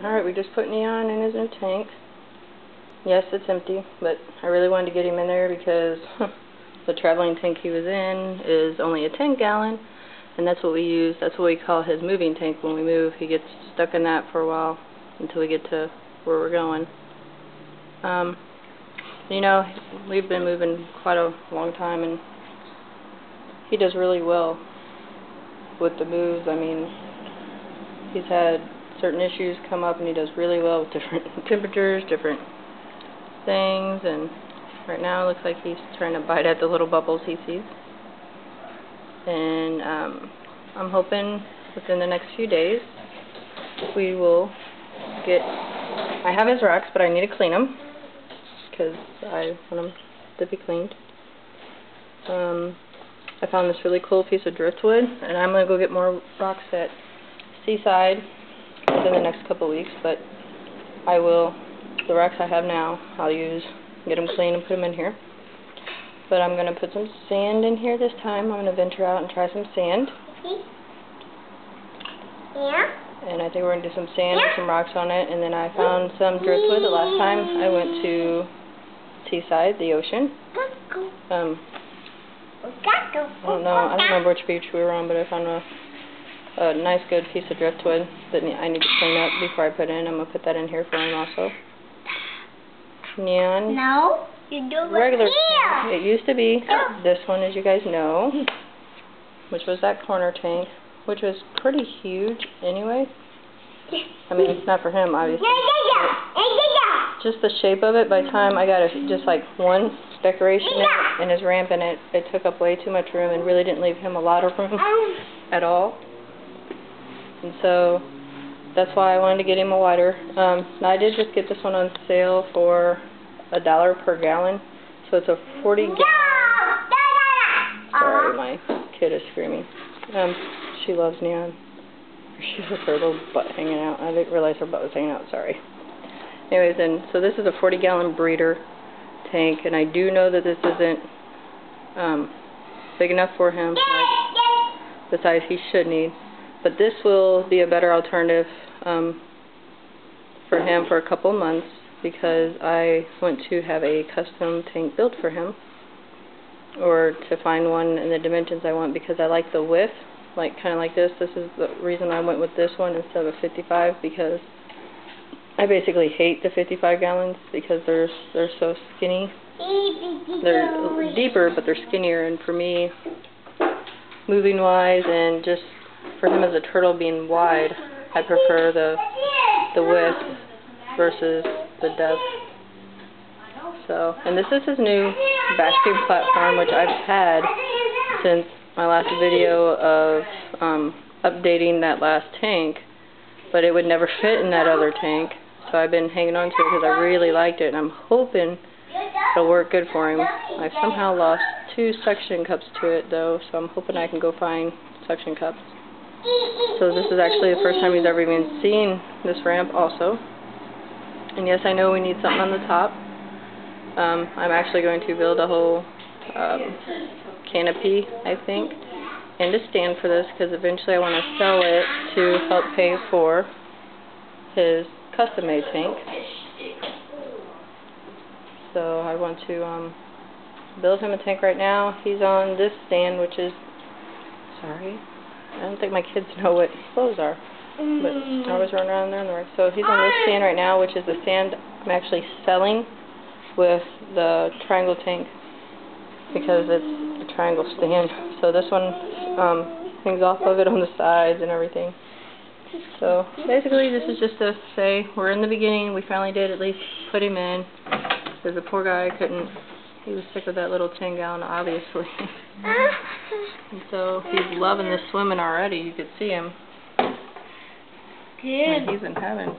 Alright, we just put Neon in his new tank. Yes, it's empty, but I really wanted to get him in there because the traveling tank he was in is only a 10-gallon, and that's what we use. That's what we call his moving tank when we move. He gets stuck in that for a while until we get to where we're going. You know, we've been moving quite a long time, and he does really well with the moves. I mean, he's had certain issues come up, and he does really well with different temperatures, different things, and right now it looks like he's trying to bite at the little bubbles he sees. And I'm hoping within the next few days we will get, I have his rocks, but I need to clean them because I want them to be cleaned. I found this really cool piece of driftwood, and I'm going to go get more rocks at Seaside within the next couple of weeks, but I will, the rocks I have now, I'll use, get them clean and put them in here. But I'm going to put some sand in here this time. I'm going to venture out and try some sand. Yeah. And I think we're going to do some sand and some rocks on it. And then I found some driftwood the last time I went to Seaside, the ocean. I don't know, I don't remember which beach we were on, but I found a nice good piece of driftwood that I need to clean up before I put in. I'm going to put that in here for him also. Neon. No, you do regular it here. It used to be this one, as you guys know, which was that corner tank, which was pretty huge anyway. I mean, it's not for him, obviously. Just the shape of it, by the time I got just like one decoration in his ramp, and it took up way too much room and really didn't leave him a lot of room at all. And so that's why I wanted to get him a wider. Now I did just get this one on sale for $1 per gallon, so it's a 40-gallon. Sorry, my kid is screaming. She loves Neon. She's with her little butt hanging out. I didn't realize her butt was hanging out. Sorry. Anyways, and so this is a 40-gallon breeder tank, and I do know that this isn't big enough for him, like the size he should need. But this will be a better alternative for him for a couple months, because I want to have a custom tank built for him, or to find one in the dimensions I want, because I like the width, like kind of like this. This is the reason I went with this one instead of a 55, because I basically hate the 55 gallons because they're so skinny. They're deeper, but they're skinnier, and for me, moving wise and just for him as a turtle being wide, I prefer the width versus the depth. So, and this is his new back tube platform, which I've had since my last video of updating that last tank, but it would never fit in that other tank. So I've been hanging on to it because I really liked it, and I'm hoping it'll work good for him. I somehow lost 2 suction cups to it though, so I'm hoping I can go find suction cups. So this is actually the first time he's ever even seen this ramp also. And yes, I know we need something on the top. I'm actually going to build a whole canopy, I think, and a stand for this, because eventually I want to sell it to help pay for his custom-made tank. So I want to build him a tank right now. He's on this stand, which is, sorry, I don't think my kids know what clothes are, but I always run around there in the right. So he's on this stand right now, which is the stand I'm actually selling with the triangle tank, because it's a triangle stand. So this one hangs off of it on the sides and everything. So basically this is just to say we're in the beginning. We finally did at least put him in, because the poor guy couldn't, he was sick of that little 10-gallon, obviously. And so he's loving this swimming already. You could see him. Good. He's in heaven.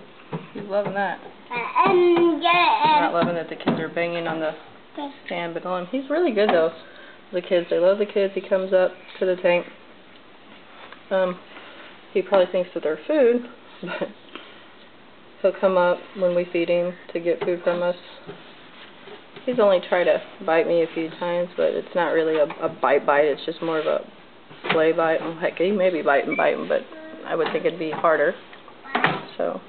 He's loving that. Not loving that the kids are banging on the stand, but he's really good though. The kids, they love the kids. He comes up to the tank. He probably thinks that they're food, but he'll come up when we feed him to get food from us. He's only tried to bite me a few times, but it's not really a bite, it's just more of a play bite. Oh, heck, he may be biting, but I would think it'd be harder. So,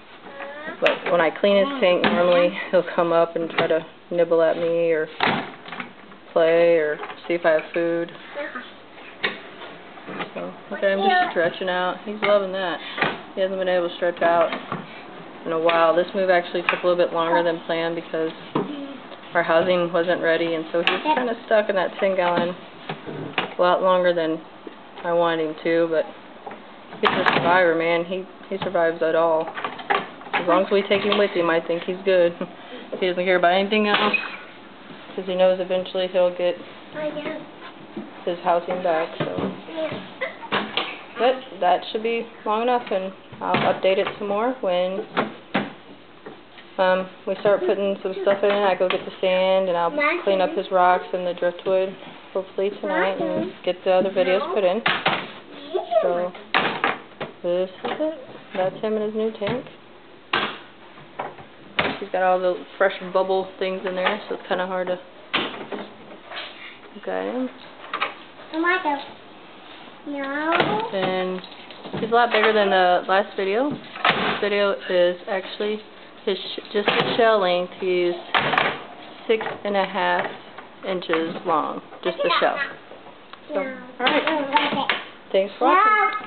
but when I clean his tank, normally he'll come up and try to nibble at me or play or see if I have food. So, okay, I'm just stretching out. He's loving that. He hasn't been able to stretch out in a while. This move actually took a little bit longer than planned because our housing wasn't ready, and so he's kind of stuck in that 10-gallon a lot longer than I wanted him to, but he's a survivor, man. He survives it all. As long as we take him with him, I think he's good. He doesn't care about anything else because he knows eventually he'll get his housing back. So, but that should be long enough, and I'll update it some more when we start putting some stuff in. I go get the sand, and I'll clean up his rocks and the driftwood hopefully tonight and get the other videos put in. So this is it. That's him in his new tank. He's got all the fresh bubble things in there, so it's kind of hard to look at him. And he's a lot bigger than the last video. This video is actually just the shell length. He's 6.5 inches long, just the shell. So, alright. Thanks for watching.